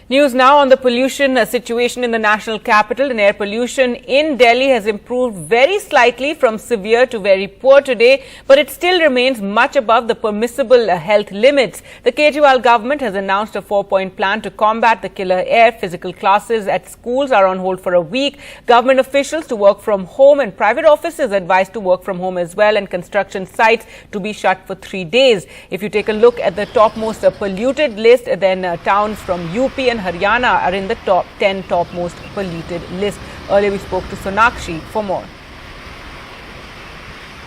News now on the pollution situation in the national capital. And air pollution in Delhi has improved very slightly from severe to very poor today, but it still remains much above the permissible health limits. The Kejriwal government has announced a 4-point plan to combat the killer air. Physical classes at schools are on hold for a week. Government officials to work from home and private offices advised to work from home as well, and construction sites to be shut for 3 days. If you take a look at the topmost polluted list, then towns from UP and Haryana are in the top 10 topmost polluted list. Earlier we spoke to Sonakshi for more.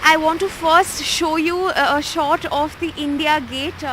I want to first show you a shot of the India Gate.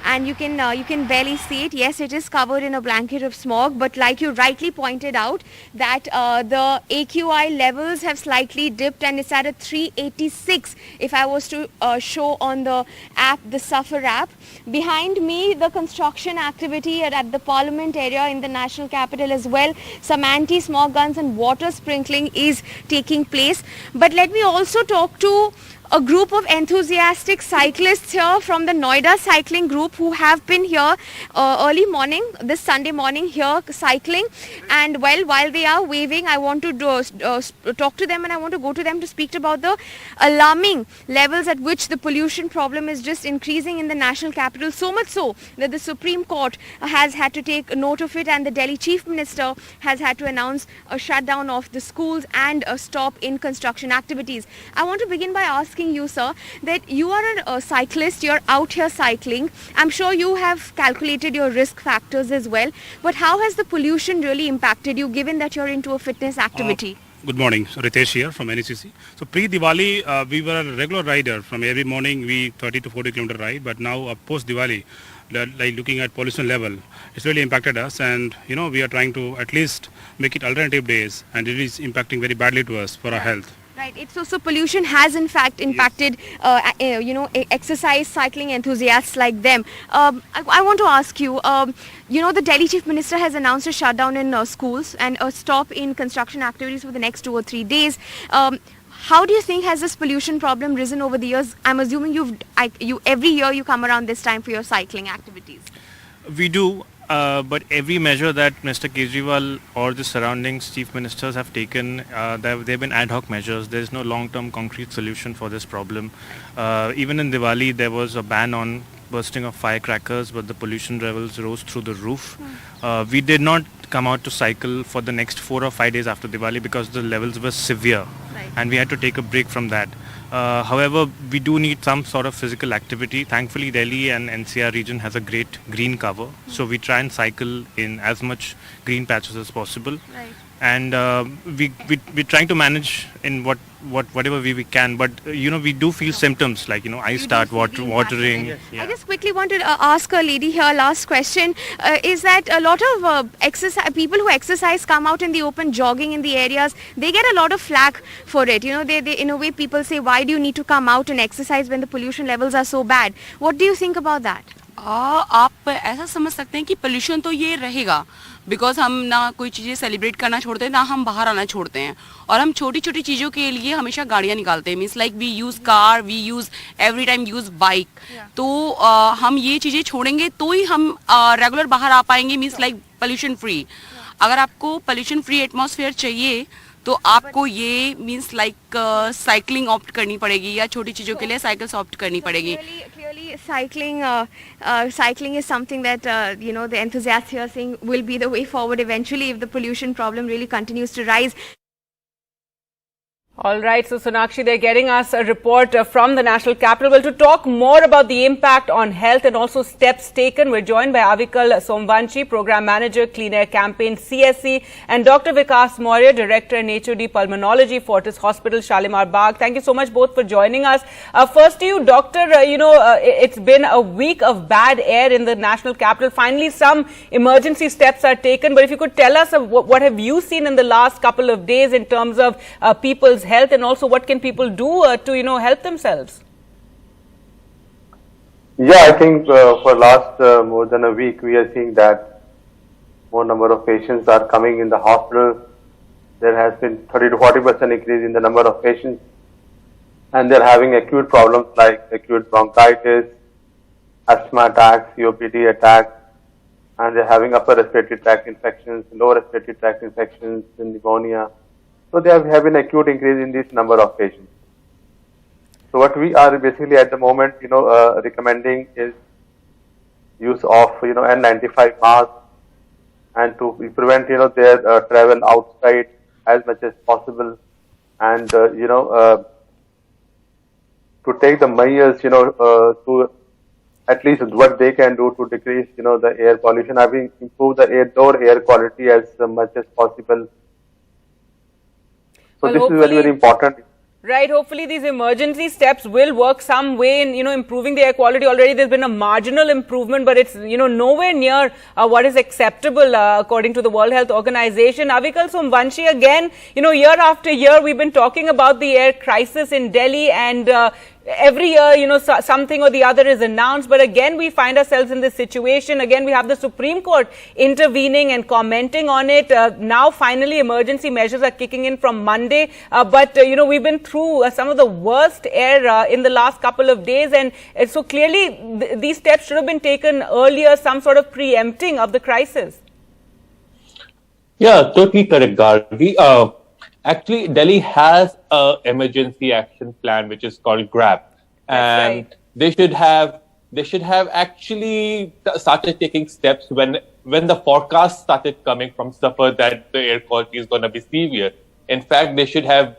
And you can barely see it. Yes, it is covered in a blanket of smog, but like you rightly pointed out, that the AQI levels have slightly dipped and it's at a 386 if I was to show on the app, the Suffer app. Behind me, the construction activity at the Parliament area in the national capital as well. Some anti-smog guns and water sprinkling is taking place. But let me also talk to a group of enthusiastic cyclists here from the Noida cycling group who have been here early morning, this Sunday morning here cycling. And while they are waving, I want to talk to them, and I want to go to them to speak about the alarming levels at which the pollution problem is just increasing in the national capital. So much so that the Supreme Court has had to take note of it, and the Delhi Chief Minister has had to announce a shutdown of the schools and a stop in construction activities. I want to begin by asking you, sir, that you are a cyclist, you're out here cycling. I'm sure you have calculated your risk factors as well, but how has the pollution really impacted you, given that you're into a fitness activity? Good morning, Ritesh here from NECC. So pre-Diwali, we were a regular rider. From every morning we 30 to 40 kilometer ride, but now post-Diwali, like looking at pollution level, it's really impacted us, and we are trying to at least make it alternative days, and it is impacting very badly to us for our health. Right. So pollution has in fact impacted, exercise cycling enthusiasts like them. I want to ask you, the Delhi Chief Minister has announced a shutdown in schools and a stop in construction activities for the next 2 or 3 days. How do you think has this pollution problem risen over the years? I'm assuming you every year you come around this time for your cycling activities. We do. But every measure that Mr. Kejriwal or the surroundings chief ministers have taken, they've been ad hoc measures. There is no long-term concrete solution for this problem. Even in Diwali, there was a ban on bursting of firecrackers, but the pollution levels rose through the roof. We did not come out to cycle for the next 4 or 5 days after Diwali because the levels were severe, and we had to take a break from that. However, we do need some sort of physical activity. Thankfully, Delhi and NCR region has a great green cover, so we try and cycle in as much green patches as possible. Right. And we're trying to manage in whatever way we can, but we do feel symptoms like eye start watering. Yes, yeah. I just quickly want to ask a lady here, last question, is that a lot of people who exercise come out in the open, jogging in the areas, they get a lot of flack for it. They in a way people say, why do you need to come out and exercise when the pollution levels are so bad? What do you think about that? आप ऐसा समझ सकते हैं कि pollution तो ये रहेगा, because हम ना कोई चीज़ें सेलिब्रेट करना छोड़ते हैं, ना हम बाहर आना छोड़ते हैं, और हम छोटी छोटी चीज़ों के लिए हमेशा गाड़ियाँ निकालते हैं. Means like we use car, we use every time use bike. तो हम ये चीज़ें छोड़ेंगे तो ही हम रेगुलर बाहर आ पाएंगे. Means like pollution free. अगर आपको पोल्यूशन फ्री एटमॉस्फेयर चाहिए तो आपको ये मीन्स लाइक साइकिलिंग ऑप्ट करनी पड़ेगी, या छोटी चीज़ों के लिए साइकिल्स ऑप्ट करनी पड़ेगी. Clearly, cycling is something that the enthusiasts here saying will be the way forward eventually if the pollution problem really continues to rise. All right, so Sonakshi, they're getting us a report from the national capital. Well, to talk more about the impact on health and also steps taken, we're joined by Avikal Somvanshi, Program Manager, Clean Air Campaign, CSE, and Dr. Vikas Maurya, Director in HOD Pulmonology, Fortis Hospital, Shalimar Bagh. Thank you so much both for joining us. First to you, Doctor, it's been a week of bad air in the national capital. Finally, some emergency steps are taken, but if you could tell us what have you seen in the last couple of days in terms of people's health, and also what can people do to help themselves? Yeah, I think for last more than a week we are seeing that more number of patients are coming in the hospital. There has been 30 to 40% increase in the number of patients, and they're having acute problems like acute bronchitis, asthma attacks, COPD attacks, and they're having upper respiratory tract infections, lower respiratory tract infections, and pneumonia. So they have an acute increase in this number of patients. So what we are basically at the moment, recommending is use of, N95 masks and to prevent, their travel outside as much as possible, and, to take the measures, to at least what they can do to decrease, the air pollution, having improve the outdoor air quality as much as possible. So Well, this is very, very important. Right. Hopefully, these emergency steps will work some way in, improving the air quality. Already, there's been a marginal improvement, but it's, nowhere near what is acceptable according to the World Health Organization. Avikal Somvanshi, again, year after year, we've been talking about the air crisis in Delhi, and every year, something or the other is announced. But again, we find ourselves in this situation. Again, we have the Supreme Court intervening and commenting on it. Now, finally, emergency measures are kicking in from Monday. But we've been through some of the worst air in the last couple of days. And so clearly, these steps should have been taken earlier, some sort of preempting of the crisis. Yeah, totally correct, Gargi. Actually, Delhi has an emergency action plan which is called GRAP, and right. they should have actually started taking steps when the forecast started coming from SAFAR that the air quality is going to be severe. In fact, they should have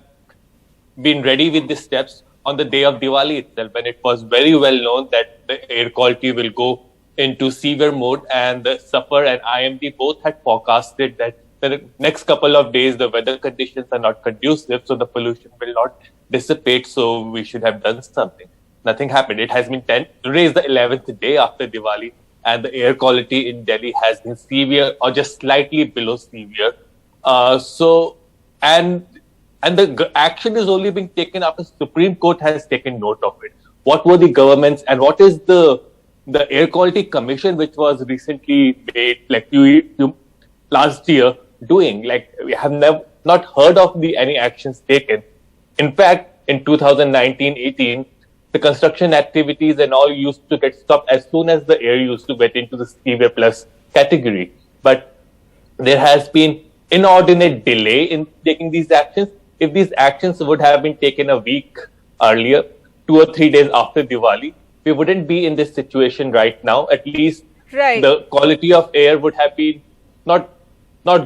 been ready with the steps on the day of Diwali itself, when it was very well known that the air quality will go into severe mode, and the SAFAR and IMD both had forecasted that the next couple of days, the weather conditions are not conducive, so the pollution will not dissipate. So we should have done something. Nothing happened. It has been today is the 11th day after Diwali, and the air quality in Delhi has been severe or just slightly below severe. And the action is only being taken after Supreme Court has taken note of it. What were the governments, and what is the Air Quality Commission, which was recently made like last year, doing? Like, we have not heard of any actions taken. In fact, in 2019-18, the construction activities and all used to get stopped as soon as the air used to get into the severe plus category. But there has been inordinate delay in taking these actions. If these actions would have been taken a week earlier, 2 or 3 days after Diwali, we wouldn't be in this situation right now. At least the quality of air would have been not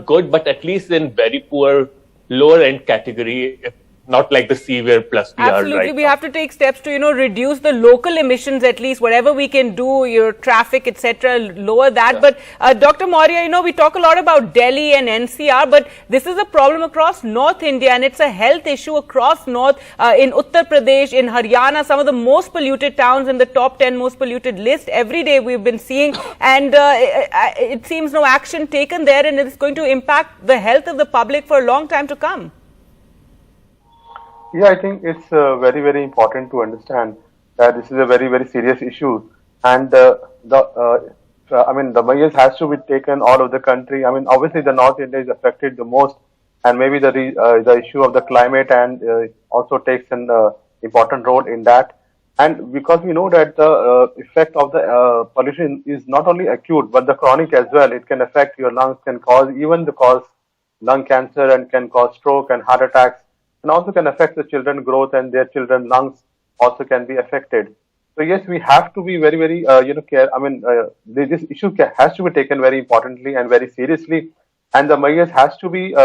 good, but at least in very poor lower end category, not like the severe plus we Absolutely. are right We now. have to take steps to, reduce the local emissions, at least whatever we can do, your traffic, etc., lower that. Yeah. But Dr. Maurya, we talk a lot about Delhi and NCR, but this is a problem across North India, and it's a health issue across North, in Uttar Pradesh, in Haryana, some of the most polluted towns in the top 10 most polluted list. Every day we've been seeing, and it seems no action taken there, and it's going to impact the health of the public for a long time to come. Yeah, I think it's very, very important to understand that this is a very, very serious issue, and the measures has to be taken all over the country. I mean, obviously the North India is affected the most, and maybe the issue of the climate and also takes an important role in that. And because we know that the effect of the pollution is not only acute but the chronic as well. It can affect your lungs, can cause lung cancer, and can cause stroke and heart attacks. And also can affect the children growth, and their children lungs also can be affected. So yes, we have to be very, very, care. I mean, this issue has to be taken very importantly and very seriously, and the measures has to be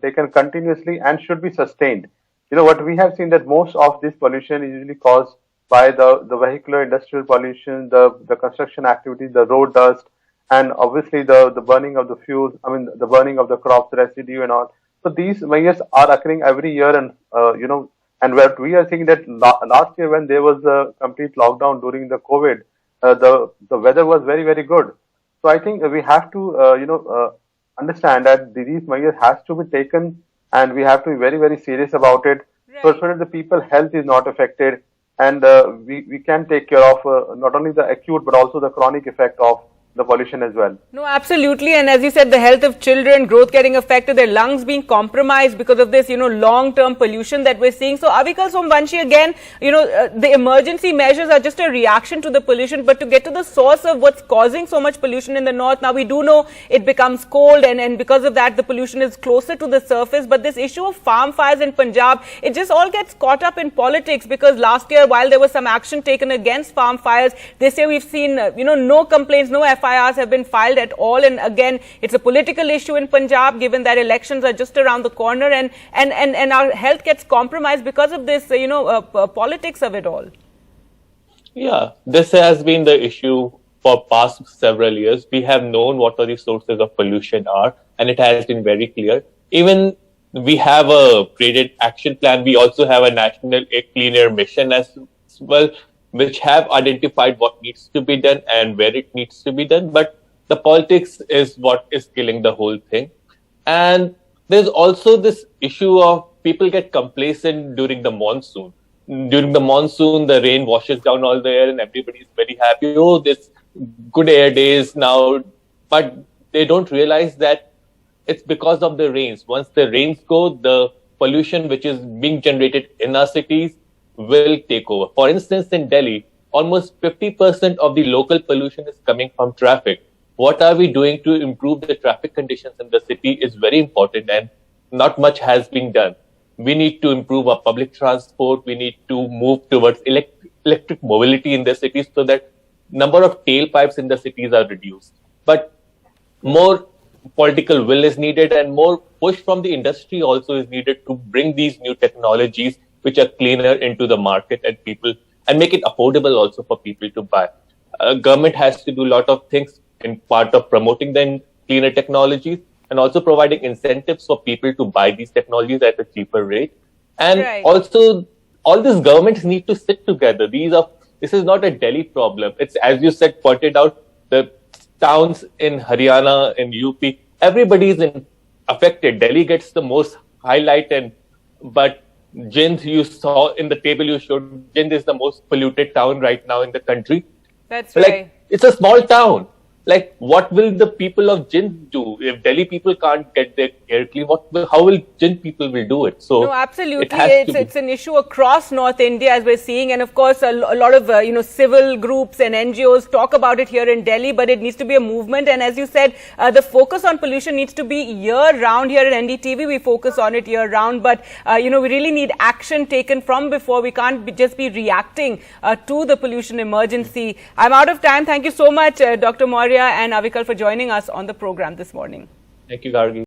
taken continuously and should be sustained. What we have seen that most of this pollution is usually caused by the vehicular industrial pollution, the construction activities, the road dust, and obviously the burning of the fuels. I mean, the burning of the crops residue and all. So these measures are occurring every year, and and what we are seeing that last year when there was a complete lockdown during the COVID, the weather was very, very good. So I think we have to understand that these measures has to be taken, and we have to be very, very serious about it. Right. So that the people's health is not affected, and we can take care of not only the acute but also the chronic effect of the pollution as well. No, absolutely. And as you said, the health of children, growth getting affected, their lungs being compromised because of this, long-term pollution that we're seeing. So, Avikal Somvanshi, again, the emergency measures are just a reaction to the pollution. But to get to the source of what's causing so much pollution in the north, now we do know it becomes cold and because of that, the pollution is closer to the surface. But this issue of farm fires in Punjab, it just all gets caught up in politics, because last year, while there was some action taken against farm fires, this year we've seen, no complaints, no FIRs have been filed at all. And again, it's a political issue in Punjab, given that elections are just around the corner, and our health gets compromised because of this, politics of it all. Yeah, this has been the issue for past several years. We have known what the sources of pollution are, and it has been very clear. Even we have a graded action plan. We also have a national clean air mission as well, which have identified what needs to be done and where it needs to be done. But the politics is what is killing the whole thing. And there's also this issue of people get complacent during the monsoon. During the monsoon, the rain washes down all the air and everybody is very happy. Oh, this good air days now. But they don't realize that it's because of the rains. Once the rains go, the pollution which is being generated in our cities will take over. For instance, in Delhi, almost 50% of the local pollution is coming from traffic. What are we doing to improve the traffic conditions in the city is very important, and not much has been done. We need to improve our public transport. We need to move towards electric mobility in the cities so that number of tailpipes in the cities are reduced. But more political will is needed, and more push from the industry also is needed to bring these new technologies which are cleaner into the market and make it affordable also for people to buy. Government has to do a lot of things in part of promoting the cleaner technologies and also providing incentives for people to buy these technologies at a cheaper rate. And also, all these governments need to sit together. This is not a Delhi problem. It's, as you said, pointed out, the towns in Haryana, in UP, everybody is affected. Delhi gets the most highlight, but Jind, you saw in the table you showed, Jind is the most polluted town right now in the country. That's right. It's a small town. What will the people of Jind do if Delhi people can't get their air clean? How will Jind people will do it? So no, absolutely, it's an issue across North India, as we're seeing, and of course a lot of civil groups and NGOs talk about it here in Delhi, but it needs to be a movement. And as you said, the focus on pollution needs to be year round. Here at NDTV, we focus on it year round, but we really need action taken from before. We can't just be reacting to the pollution emergency. I'm out of time. Thank you so much, Dr. Maurya and Avikal, for joining us on the program this morning. Thank you, Gargi.